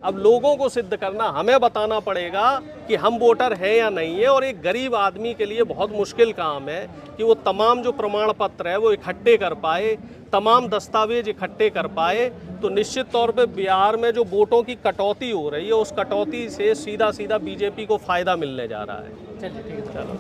अब लोगों को सिद्ध करना, हमें बताना पड़ेगा कि हम वोटर हैं या नहीं है। और एक गरीब आदमी के लिए बहुत मुश्किल काम है कि वो तमाम जो प्रमाण पत्र है वो इकट्ठे कर पाए, तमाम दस्तावेज इकट्ठे कर पाए। तो निश्चित तौर पे बिहार में जो वोटों की कटौती हो रही है, उस कटौती से सीधा सीधा बीजेपी को फ़ायदा मिलने जा रहा है। चलो,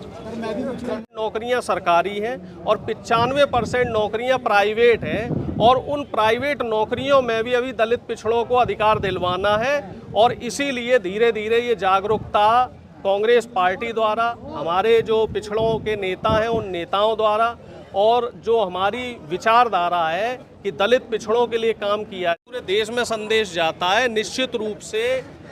नौकरियां सरकारी हैं और 95% नौकरियां प्राइवेट हैं, और उन प्राइवेट नौकरियों में भी अभी दलित पिछड़ों को अधिकार दिलवाना है। और इसीलिए धीरे धीरे ये जागरूकता कांग्रेस पार्टी द्वारा, हमारे जो पिछड़ों के नेता हैं उन नेताओं द्वारा, और जो हमारी विचारधारा है कि दलित पिछड़ों के लिए काम किया, पूरे देश में संदेश जाता है। निश्चित रूप से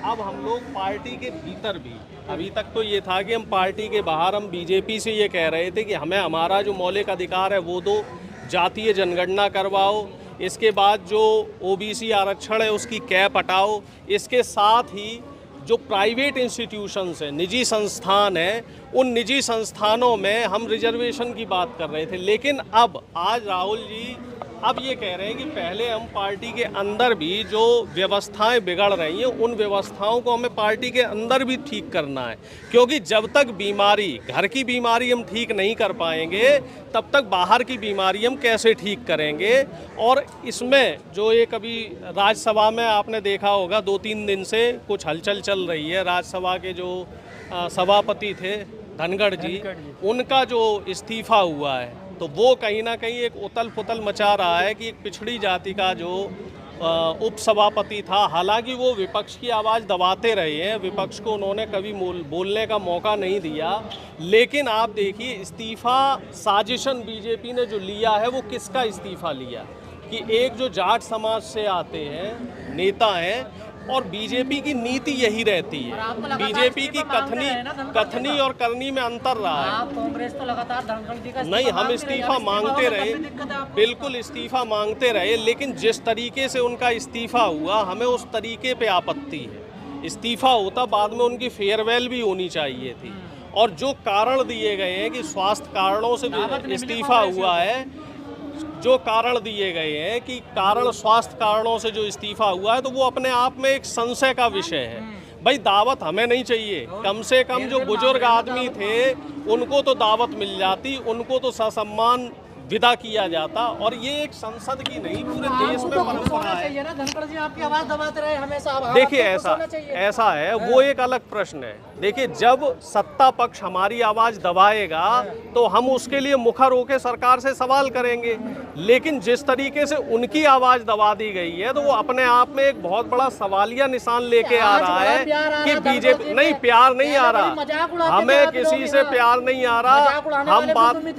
अब हम लोग पार्टी के भीतर भी, अभी तक तो ये था कि हम पार्टी के बाहर, हम बीजेपी से ये कह रहे थे कि हमें हमारा जो मौलिक अधिकार है वो दो, जातीय जनगणना करवाओ, इसके बाद जो ओबीसी आरक्षण है उसकी कैप हटाओ, इसके साथ ही जो प्राइवेट इंस्टीट्यूशंस हैं, निजी संस्थान हैं, उन निजी संस्थानों में हम रिजर्वेशन की बात कर रहे थे। लेकिन अब आज राहुल जी अब ये कह रहे हैं कि पहले हम पार्टी के अंदर भी जो व्यवस्थाएं बिगड़ रही हैं, उन व्यवस्थाओं को हमें पार्टी के अंदर भी ठीक करना है। क्योंकि जब तक बीमारी, घर की बीमारी हम ठीक नहीं कर पाएंगे, तब तक बाहर की बीमारी हम कैसे ठीक करेंगे। और इसमें जो एक अभी राज्यसभा में आपने देखा होगा 2-3 दिन से कुछ हलचल चल रही है। राज्यसभा के जो सभापति थे धनखड़ जी, उनका जो इस्तीफा हुआ है, तो वो कहीं ना कहीं एक उथल पुथल मचा रहा है कि एक पिछड़ी जाति का जो उपसभापति था, हालांकि वो विपक्ष की आवाज़ दबाते रहे हैं, विपक्ष को उन्होंने कभी बोलने का मौका नहीं दिया। लेकिन आप देखिए, इस्तीफा साजिशन बीजेपी ने जो लिया है वो किसका इस्तीफा लिया, कि एक जो जाट समाज से आते हैं नेता हैं, और बीजेपी की नीति यही रहती है। बीजेपी की कथनी और करनी में अंतर रहा है। कांग्रेस तो लगातार धनखड़ जी का नहीं, हम इस्तीफा मांगते रहे, बिल्कुल इस्तीफा मांगते रहे, लेकिन जिस तरीके से उनका इस्तीफा हुआ, हमें उस तरीके पे आपत्ति है। इस्तीफा होता, बाद में उनकी फेयरवेल भी होनी चाहिए थी। और जो कारण दिए गए हैं कि स्वास्थ्य कारणों से जो इस्तीफा हुआ है, जो कारण दिए गए हैं कि कारण स्वास्थ्य कारणों से जो इस्तीफा हुआ है, तो वो अपने आप में एक संशय का विषय है। भाई, दावत हमें नहीं चाहिए, कम से कम जो बुजुर्ग आदमी थे उनको तो दावत मिल जाती, उनको तो ससम्मान विदा किया जाता। और ये एक संसद की नहीं, पूरे देश में परंपरा है। धनखड़ जी आपकी आवाज दबाते रहे हमेशा। देखिए, ऐसा है, वो एक अलग प्रश्न है। देखिए, जब सत्ता पक्ष हमारी आवाज दबाएगा तो हम उसके लिए मुखर होकर सरकार से सवाल करेंगे। लेकिन जिस तरीके से उनकी आवाज दबा दी गई है, तो वो अपने आप में एक बहुत बड़ा सवालिया निशान लेके आ रहा है कि बीजेपी नहीं, प्यार नहीं आ रहा, हमें किसी से प्यार नहीं आ रहा।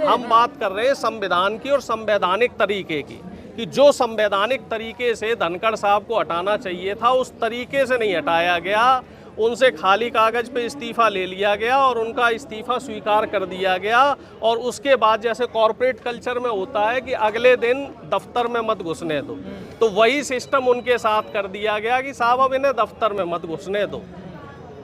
हम बात कर रहे हैं संविधान की और संवैधानिक तरीके की, कि जो संवैधानिक तरीके से धनखड़ साहब को हटाना चाहिए था, उस तरीके से नहीं हटाया गया। उनसे खाली कागज पे इस्तीफा ले लिया गया और उनका इस्तीफा स्वीकार कर दिया गया। और उसके बाद जैसे कॉरपोरेट कल्चर में होता है कि अगले दिन दफ्तर में मत घुसने दो, तो वही सिस्टम उनके साथ कर दिया गया कि साहब अब इन्हें दफ्तर में मत घुसने दो।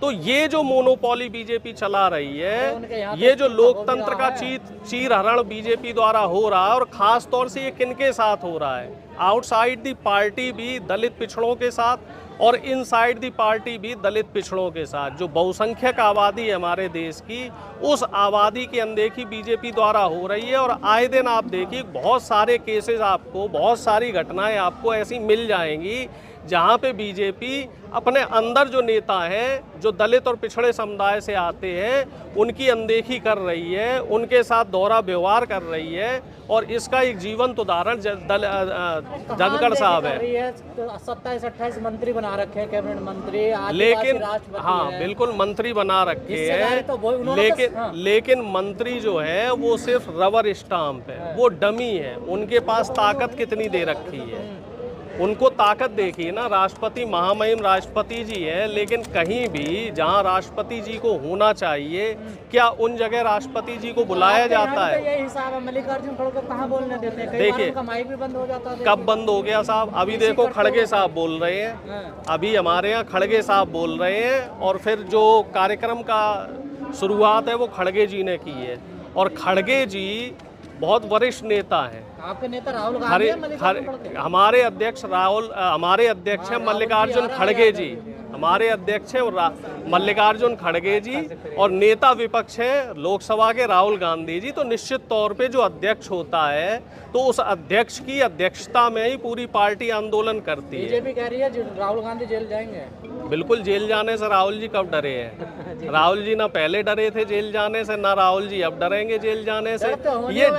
तो ये जो मोनोपोली बीजेपी चला रही है, ये जो लोकतंत्र का चीरहरण बीजेपी द्वारा हो रहा है, और ख़ास तौर से ये किनके साथ हो रहा है, आउटसाइड दी पार्टी भी दलित पिछड़ों के साथ, और इनसाइड दी पार्टी भी दलित पिछड़ों के साथ। जो बहुसंख्यक आबादी है हमारे देश की, उस आबादी की अनदेखी बीजेपी द्वारा हो रही है। और आए दिन आप देखिए, बहुत सारे केसेस आपको, बहुत सारी घटनाएं आपको ऐसी मिल जाएंगी जहाँ पे बीजेपी अपने अंदर जो नेता हैं, जो दलित और पिछड़े समुदाय से आते हैं, उनकी अनदेखी कर रही है, उनके साथ दोहरा व्यवहार कर रही है। और इसका एक जीवंत उदाहरण धनखड़ साहब है। 27-28 मंत्री बना रखे हैं, कैबिनेट मंत्री, लेकिन हाँ, बिल्कुल मंत्री बना रखे हैं, लेकिन मंत्री जो है वो सिर्फ रबर स्टाम्प है, वो डमी है। उनके पास ताकत कितनी दे रखी है, उनको ताकत देखिए ना। राष्ट्रपति महामहिम राष्ट्रपति जी है, लेकिन कहीं भी जहां राष्ट्रपति जी को होना चाहिए, क्या उन जगह राष्ट्रपति जी को बुलाया जाता है? यही हिसाब है, मल्लिकार्जुन खड़गे कहाँ बोलने देते हैं? देखिए, उनका माइक भी बंद हो जाता है। कब बंद हो गया साहब? अभी देखो, खड़गे साहब बोल रहे हैं, अभी हमारे यहाँ खड़गे साहब बोल रहे हैं, और फिर जो कार्यक्रम का शुरुआत है वो खड़गे जी ने की है। और खड़गे जी बहुत वरिष्ठ नेता हैं। आपके नेता राहुल गांधी, हमारे अध्यक्ष हैं मल्लिकार्जुन खड़गे जी। हमारे अध्यक्ष हैं मल्लिकार्जुन खड़गे जी और नेता विपक्ष है लोकसभा के राहुल गांधी जी। तो निश्चित तौर पे जो अध्यक्ष होता है तो उस अध्यक्ष की अध्यक्षता में ही पूरी पार्टी आंदोलन करती है। बीजेपी कह रही है राहुल गांधी जेल जाएंगे। बिल्कुल, जेल जाने से राहुल जी कब डरे हैं? राहुल जी ना पहले डरे थे जेल जाने से, ना राहुल जी अब डरेंगे जेल जाने से। ये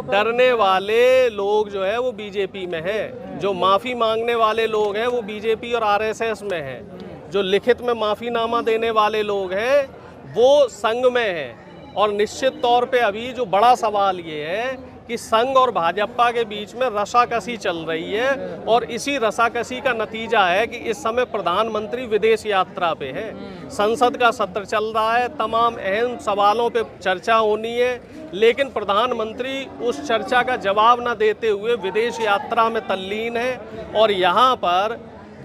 डरने वाले लोग जो है वो बीजेपी में है, जो माफी मांगने वाले लोग हैं वो बीजेपी और आरएसएस में है, जो लिखित में माफीनामा देने वाले लोग हैं वो संघ में हैं। और निश्चित तौर पे अभी जो बड़ा सवाल ये है कि संघ और भाजपा के बीच में रसाकसी चल रही है और इसी रसाकसी का नतीजा है कि इस समय प्रधानमंत्री विदेश यात्रा पे है, संसद का सत्र चल रहा है, तमाम अहम सवालों पे चर्चा होनी है, लेकिन प्रधानमंत्री उस चर्चा का जवाब न देते हुए विदेश यात्रा में तल्लीन है। और यहाँ पर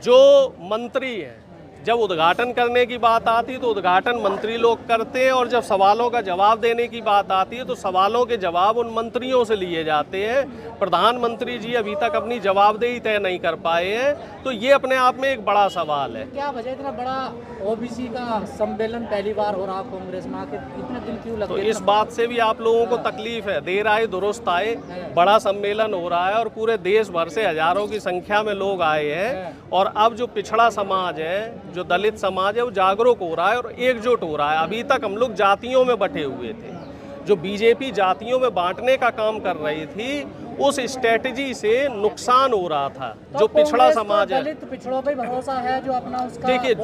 जो मंत्री हैं, जब उद्घाटन करने की बात आती है तो उद्घाटन मंत्री लोग करते हैं और जब सवालों का जवाब देने की बात आती है तो सवालों के जवाब उन मंत्रियों से लिए जाते हैं। प्रधानमंत्री जी अभी तक अपनी जवाबदेही तय नहीं कर पाए हैं, तो ये अपने आप में एक बड़ा सवाल है। क्या वजह इतना बड़ा ओबीसी का सम्मेलन पहली बार हो रहा कांग्रेस में, आके इतने दिन क्यों लगे? तो इस बात से भी आप लोगों को तकलीफ है, देर आए दुरुस्त आए, बड़ा सम्मेलन हो रहा है और पूरे देश भर से हजारों की संख्या में लोग आए हैं। और अब जो पिछड़ा समाज है, जो दलित समाज है, वो जागरूक हो रहा है और एकजुट हो रहा है। अभी तक हम लोग जातियों में बंटे हुए थे, जो बीजेपी जातियों में बांटने का काम कर रही थी, उस स्ट्रेटजी से नुकसान हो रहा था। तो जो पिछड़ा समाज है, दलित पिछड़ों पे भरोसा है, जो अपना उसका देखिए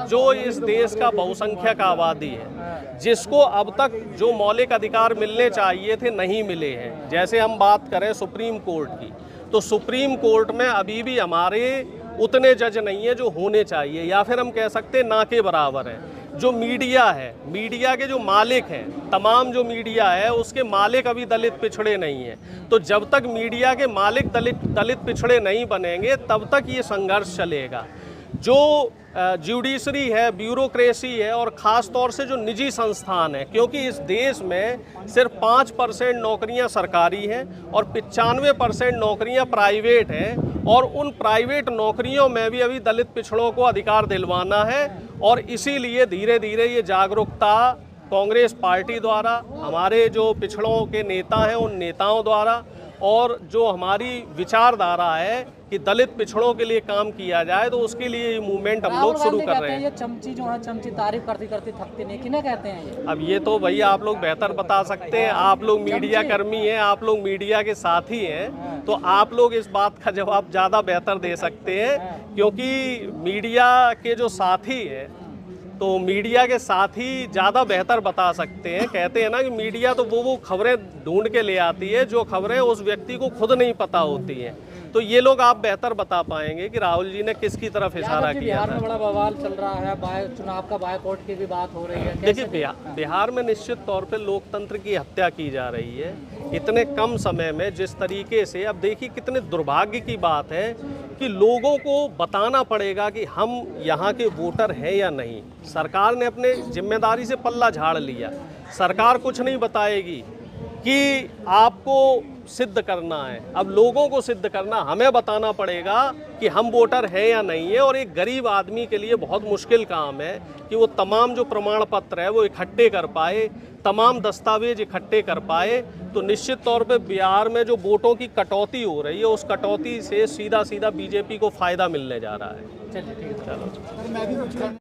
जो इस देश का बहुसंख्यक आबादी है, जिसको अब तक जो मौलिक अधिकार मिलने चाहिए थे नहीं मिले हैं। जैसे हम बात करें सुप्रीम कोर्ट की, तो सुप्रीम कोर्ट में अभी भी हमारे उतने जज नहीं है जो होने चाहिए, या फिर हम कह सकते हैं ना के बराबर है। जो मीडिया है, मीडिया के जो मालिक हैं, तमाम जो मीडिया है उसके मालिक अभी दलित पिछड़े नहीं हैं। तो जब तक मीडिया के मालिक दलित पिछड़े नहीं बनेंगे तब तक ये संघर्ष चलेगा। जो जुडिशरी है, ब्यूरोक्रेसी है और ख़ास तौर से जो निजी संस्थान है, क्योंकि इस देश में सिर्फ 5% नौकरियां सरकारी हैं और 95% नौकरियां प्राइवेट हैं, और उन प्राइवेट नौकरियों में भी अभी दलित पिछड़ों को अधिकार दिलवाना है। और इसीलिए धीरे धीरे ये जागरूकता कांग्रेस पार्टी द्वारा, हमारे जो पिछड़ों के नेता हैं उन नेताओं द्वारा, और जो हमारी विचारधारा है कि दलित पिछड़ों के लिए काम किया जाए, तो उसके लिए ये मूवमेंट हम लोग शुरू कर रहे हैं। ये चमची जो है, चमची तारीफ करती करती थकती नहीं, किन्हें कहते हैं ये? अब ये तो भैया आप लोग बेहतर बता सकते हैं, आप लोग मीडिया कर्मी हैं, आप लोग मीडिया के साथी हैं, तो आप लोग इस बात का जवाब ज़्यादा बेहतर दे सकते हैं, क्योंकि मीडिया के जो साथी हैं तो मीडिया के साथी ज़्यादा बेहतर बता सकते हैं। कहते हैं ना कि मीडिया तो वो खबरें ढूंढ के ले आती है जो खबरें उस व्यक्ति को खुद नहीं पता होती हैं। तो ये लोग आप बेहतर बता पाएंगे कि राहुल जी ने किसकी तरफ इशारा किया। बिहार में बड़ा बवाल चल रहा है, चुनाव का बायकॉट की भी बात हो रही है। देखिए, बिहार में निश्चित तौर पे लोकतंत्र की हत्या की जा रही है इतने कम समय में, जिस तरीके से। अब देखिए कितने दुर्भाग्य की बात है कि लोगों को बताना पड़ेगा कि हम यहाँ के वोटर हैं या नहीं। सरकार ने अपने जिम्मेदारी से पल्ला झाड़ लिया, सरकार कुछ नहीं बताएगी कि आपको सिद्ध करना है। अब लोगों को सिद्ध करना, हमें बताना पड़ेगा कि हम वोटर हैं या नहीं है। और एक गरीब आदमी के लिए बहुत मुश्किल काम है कि वो तमाम जो प्रमाण पत्र है वो इकट्ठे कर पाए, तमाम दस्तावेज इकट्ठे कर पाए। तो निश्चित तौर पे बिहार में जो वोटों की कटौती हो रही है, उस कटौती से सीधा सीधा बीजेपी को फ़ायदा मिलने जा रहा है। चलिए ठीक है। चलो।